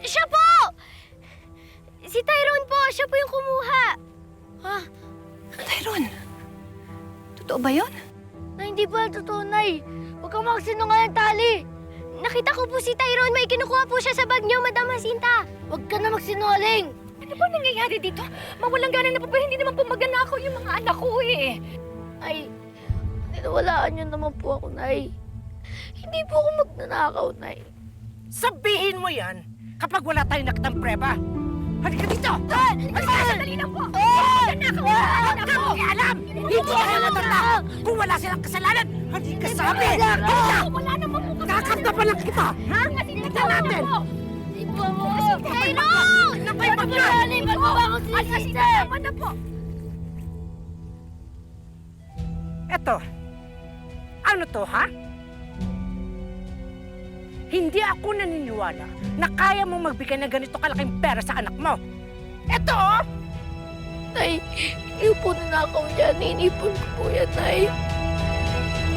Siya po! Si Tyrone po, siya po yung kumuha. Ha? Tyrone? Totoo ba yun? Nay, hindi po totoo, Nay. Huwag kang magsinungaling, Tali. Nakita ko po si Tyrone, may kinukuha po siya sa bag niyo, Madam Jacinta. Huwag ka na magsinungaling. Ano ba nangyayari dito? Mawalang gana na po ba? Hindi naman po maganakaw yung mga anak ko eh. Ay, tinawalaan niyo naman po ako, Nay. Hindi po ako magnanakaw, Nay. Sabihin mo yan kapag wala tayong nakitang preba. Halika dito! Halika! Sandali lang po! Magnanakaw yung mga anak ko! Alam! Hindi kayo matanda! Kung wala silang kasalanan, hindi ka sabi! Halika! Wala naman po kasi. Kakagdapan lang kita! Ha? Tignan natin! Hindi po ako. Tyrone! Napay Ba't mo ba ako sinisita? Tama na po. Eto, ano to, ha? Hindi ako naniniwala na kaya mong magbigay ng ganito kalaking pera sa anak mo. Eto, oh! Nay, hindi po ninakaw yan. Inipon ko po yan, Nay.